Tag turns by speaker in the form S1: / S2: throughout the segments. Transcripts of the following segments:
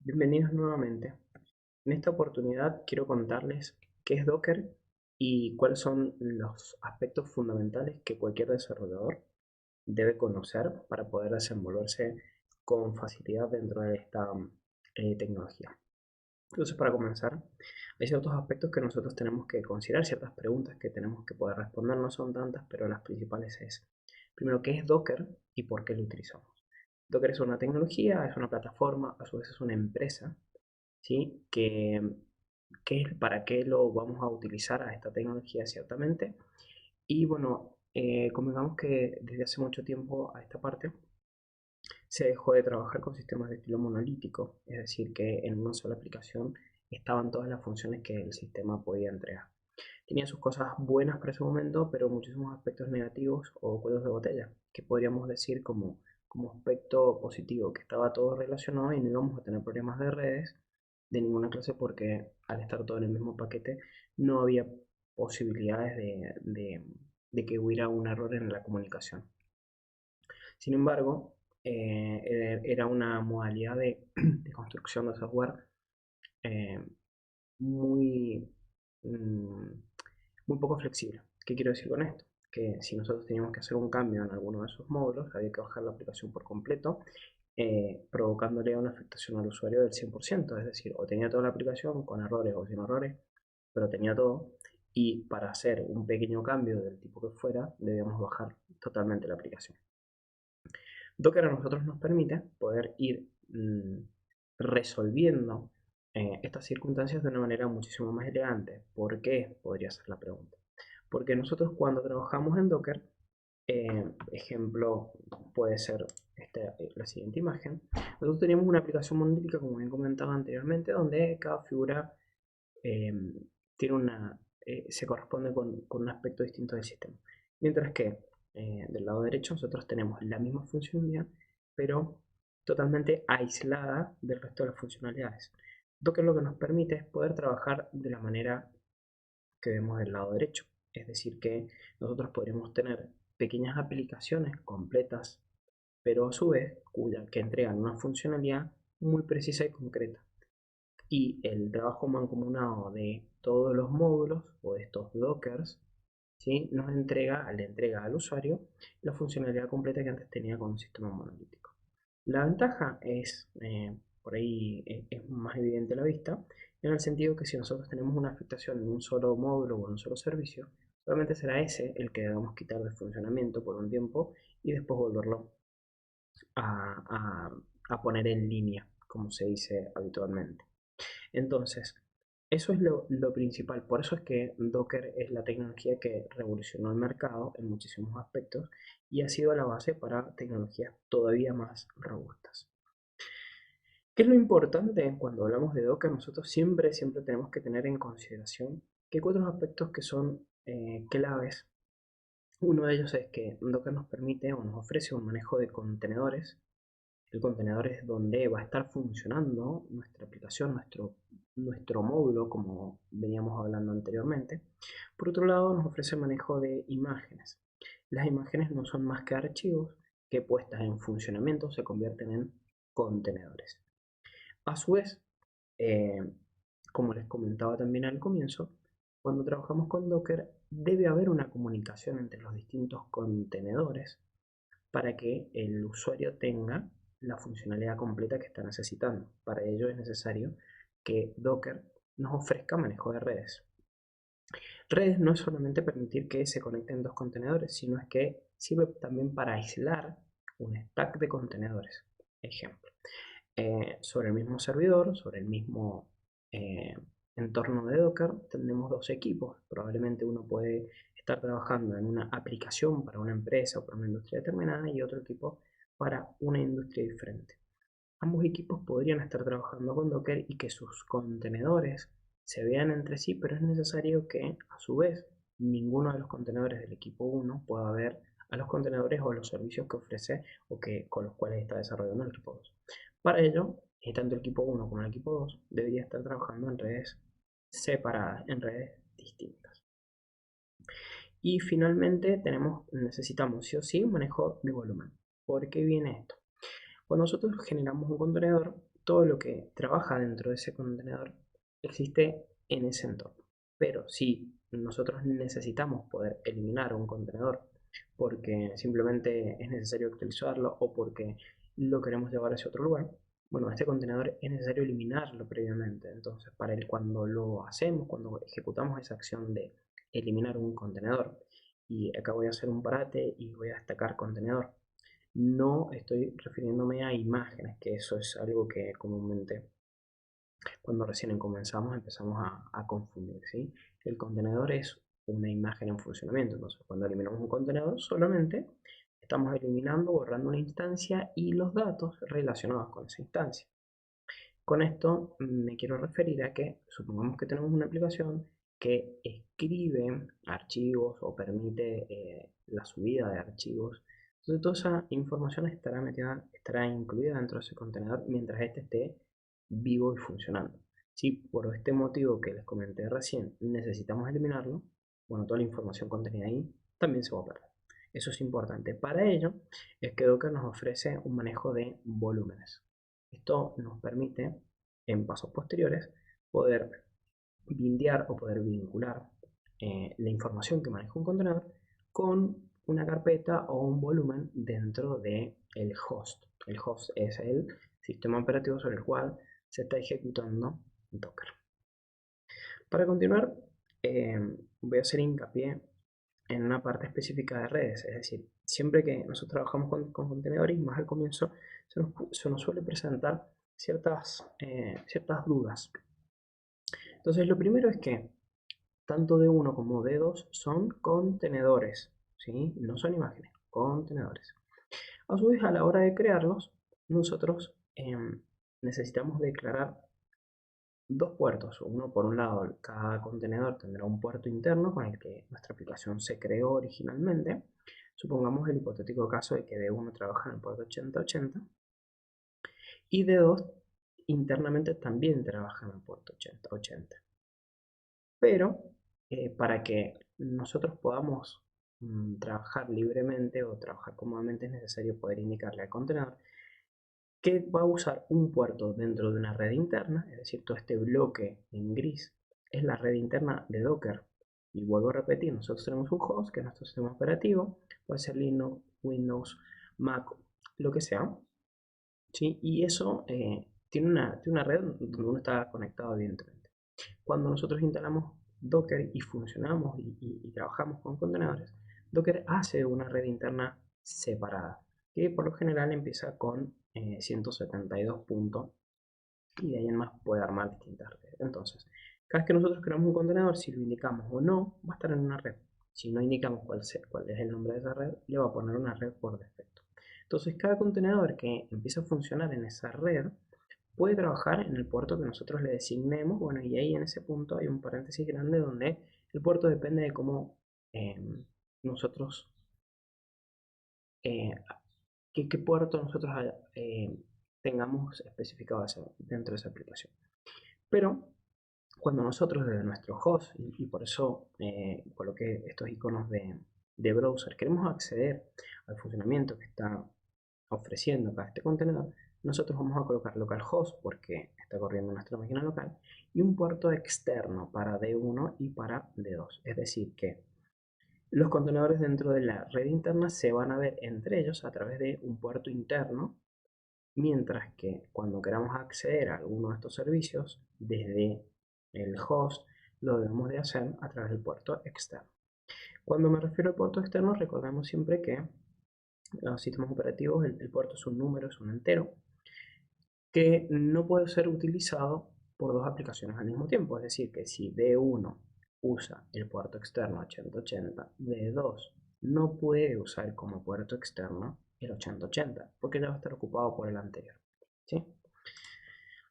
S1: Bienvenidos nuevamente. En esta oportunidad quiero contarles qué es Docker y cuáles son los aspectos fundamentales que cualquier desarrollador debe conocer para poder desenvolverse con facilidad dentro de esta tecnología. Entonces, para comenzar, hay ciertos aspectos que nosotros tenemos que considerar, ciertas preguntas que tenemos que poder responder, no son tantas, pero las principales es, primero, ¿qué es Docker y por qué lo utilizamos? Docker es una tecnología, es una plataforma, a su vez es una empresa, ¿sí? ¿Para qué lo vamos a utilizar a esta tecnología ciertamente? Y bueno, convengamos que desde hace mucho tiempo a esta parte se dejó de trabajar con sistemas de estilo monolítico, es decir, que en una sola aplicación estaban todas las funciones que el sistema podía entregar. Tenía sus cosas buenas para ese momento, pero muchísimos aspectos negativos o cuellos de botella, que podríamos decir como aspecto positivo, que estaba todo relacionado y no íbamos a tener problemas de redes de ninguna clase porque al estar todo en el mismo paquete no había posibilidades de que hubiera un error en la comunicación. Sin embargo, era una modalidad de construcción de software eh, muy, mm, muy poco flexible. ¿Qué quiero decir con esto? Que si nosotros teníamos que hacer un cambio en alguno de esos módulos, había que bajar la aplicación por completo, provocándole una afectación al usuario del 100%. Es decir, o tenía toda la aplicación con errores o sin errores, pero tenía todo. Y para hacer un pequeño cambio del tipo que fuera, debíamos bajar totalmente la aplicación. Docker a nosotros nos permite poder ir resolviendo estas circunstancias de una manera muchísimo más elegante. ¿Por qué? Podría ser la pregunta. Porque nosotros cuando trabajamos en Docker, ejemplo puede ser la siguiente imagen, nosotros teníamos una aplicación monolítica, como bien comentaba anteriormente, donde cada figura eh, tiene se corresponde con un aspecto distinto del sistema. Mientras que del lado derecho nosotros tenemos la misma funcionalidad, pero totalmente aislada del resto de las funcionalidades. Docker lo que nos permite es poder trabajar de la manera que vemos del lado derecho. Es decir, que nosotros podríamos tener pequeñas aplicaciones completas, pero a su vez que entregan una funcionalidad muy precisa y concreta. Y el trabajo mancomunado de todos los módulos o de estos dockers, ¿sí? Le entrega al usuario la funcionalidad completa que antes tenía con un sistema monolítico. La ventaja es, por ahí es más evidente a la vista, en el sentido que si nosotros tenemos una afectación en un solo módulo o en un solo servicio, solamente será ese el que debamos quitar de funcionamiento por un tiempo y después volverlo a, a- a poner en línea, como se dice habitualmente. Entonces, eso es lo principal. Por eso es que Docker es la tecnología que revolucionó el mercado en muchísimos aspectos y ha sido la base para tecnologías todavía más robustas. ¿Qué es lo importante cuando hablamos de Docker? Nosotros siempre tenemos que tener en consideración que hay cuatro aspectos que son claves. Uno de ellos es que Docker nos permite o nos ofrece un manejo de contenedores. El contenedor es donde va a estar funcionando nuestra aplicación, nuestro módulo, como veníamos hablando anteriormente. Por otro lado, nos ofrece manejo de imágenes. Las imágenes no son más que archivos que puestas en funcionamiento se convierten en contenedores. A su vez, eh, como les comentaba también al comienzo, cuando trabajamos con Docker debe haber una comunicación entre los distintos contenedores para que el usuario tenga la funcionalidad completa que está necesitando. Para ello es necesario que Docker nos ofrezca manejo de redes. Redes no es solamente permitir que se conecten dos contenedores, sino es que sirve también para aislar un stack de contenedores. Ejemplo, sobre el mismo servidor, sobre el mismo eh, entorno de Docker, tenemos dos equipos. Probablemente uno puede estar trabajando en una aplicación para una empresa o para una industria determinada y otro equipo para una industria diferente. Ambos equipos podrían estar trabajando con Docker y que sus contenedores se vean entre sí, pero es necesario que a su vez ninguno de los contenedores del equipo 1 pueda ver a los contenedores o los servicios que ofrece o con los cuales está desarrollando el equipo 2. Para ello, tanto el equipo 1 como el equipo 2 debería estar trabajando en redes separadas, en redes distintas. Y finalmente necesitamos sí o sí un manejo de volumen. ¿Por qué viene esto? Cuando nosotros generamos un contenedor, todo lo que trabaja dentro de ese contenedor existe en ese entorno. Pero si nosotros necesitamos poder eliminar un contenedor porque simplemente es necesario actualizarlo o porque lo queremos llevar hacia otro lugar, bueno, este contenedor es necesario eliminarlo previamente. Entonces, cuando lo hacemos, cuando ejecutamos esa acción de eliminar un contenedor, y acá voy a hacer un parate y voy a destacar contenedor, no estoy refiriéndome a imágenes, que eso es algo que comúnmente cuando recién comenzamos empezamos a confundir, ¿sí? El contenedor es una imagen en funcionamiento, entonces cuando eliminamos un contenedor solamente estamos eliminando, borrando una instancia y los datos relacionados con esa instancia. Con esto me quiero referir a que supongamos que tenemos una aplicación que escribe archivos o permite la subida de archivos. Entonces toda esa información estará incluida dentro de ese contenedor mientras este esté vivo y funcionando. Si por este motivo que les comenté recién necesitamos eliminarlo, bueno, toda la información contenida ahí también se va a perder. Eso es importante. Para ello es que Docker nos ofrece un manejo de volúmenes. Esto nos permite, en pasos posteriores, poder bindear o poder vincular la información que maneja un contenedor con una carpeta o un volumen dentro del host. El host es el sistema operativo sobre el cual se está ejecutando Docker. Para continuar, voy a hacer hincapié en una parte específica de redes, es decir, siempre que nosotros trabajamos con contenedores, más al comienzo se nos suele presentar ciertas dudas. Entonces, lo primero es que tanto D1 como D2 son contenedores, ¿sí? No son imágenes, contenedores. A su vez, a la hora de crearlos, nosotros necesitamos declarar dos puertos. Uno por un lado, cada contenedor tendrá un puerto interno con el que nuestra aplicación se creó originalmente. Supongamos el hipotético caso de que D1 trabaja en el puerto 8080 y D2 internamente también trabaja en el puerto 8080. Pero para que nosotros podamos trabajar libremente o trabajar cómodamente es necesario poder indicarle al contenedor que va a usar un puerto dentro de una red interna, es decir, todo este bloque en gris es la red interna de Docker. Y vuelvo a repetir, nosotros tenemos un host que es nuestro sistema operativo, puede ser Linux, Windows, Mac, lo que sea, ¿sí? Y eso tiene una red donde uno está conectado evidentemente. Cuando nosotros instalamos Docker y funcionamos y trabajamos con contenedores, Docker hace una red interna separada, que por lo general empieza con 172 puntos y de ahí en más puede armar distintas redes. Entonces, cada vez que nosotros creamos un contenedor, si lo indicamos o no, va a estar en una red. Si no indicamos cuál es el nombre de esa red, le va a poner una red por defecto. Entonces, cada contenedor que empieza a funcionar en esa red puede trabajar en el puerto que nosotros le designemos. Bueno, y ahí en ese punto hay un paréntesis grande donde el puerto depende de cómo nosotros, eh, qué puerto nosotros tengamos especificado dentro de esa aplicación. Pero cuando nosotros desde nuestro host, y por eso coloqué estos iconos de browser, queremos acceder al funcionamiento que está ofreciendo para este contenedor, nosotros vamos a colocar localhost porque está corriendo nuestra máquina local y un puerto externo para D1 y para D2. Es decir, que los contenedores dentro de la red interna se van a ver entre ellos a través de un puerto interno, mientras que cuando queramos acceder a alguno de estos servicios desde el host, lo debemos de hacer a través del puerto externo. Cuando me refiero al puerto externo, recordemos siempre que los sistemas operativos, el puerto es un número, es un entero, que no puede ser utilizado por dos aplicaciones al mismo tiempo. Es decir, que si D1 usa el puerto externo 8080, D2 no puede usar como puerto externo el 8080, porque ya va a estar ocupado por el anterior. ¿Sí?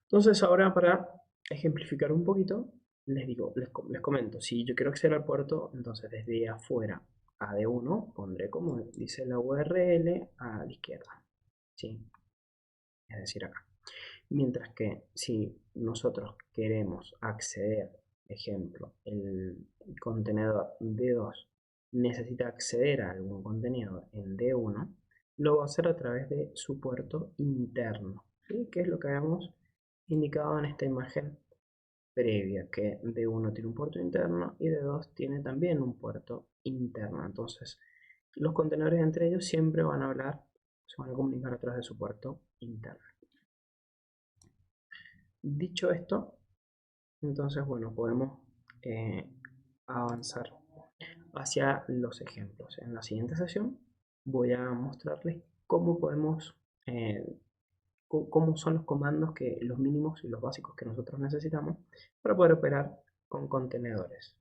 S1: Entonces, ahora para ejemplificar un poquito, les comento, si yo quiero acceder al puerto, entonces desde afuera a D1 pondré como dice la URL a la izquierda. ¿Sí? Es decir, acá. Mientras que si nosotros queremos acceder, ejemplo, el contenedor D2 necesita acceder a algún contenido en D1, lo va a hacer a través de su puerto interno, ¿sí? Que es lo que habíamos indicado en esta imagen previa, que D1 tiene un puerto interno y D2 tiene también un puerto interno. Entonces, los contenedores entre ellos siempre van a hablar, se van a comunicar a través de su puerto interno. Dicho esto, entonces, bueno, podemos avanzar hacia los ejemplos. En la siguiente sesión voy a mostrarles cómo podemos, cómo son los comandos, los mínimos y los básicos que nosotros necesitamos para poder operar con contenedores.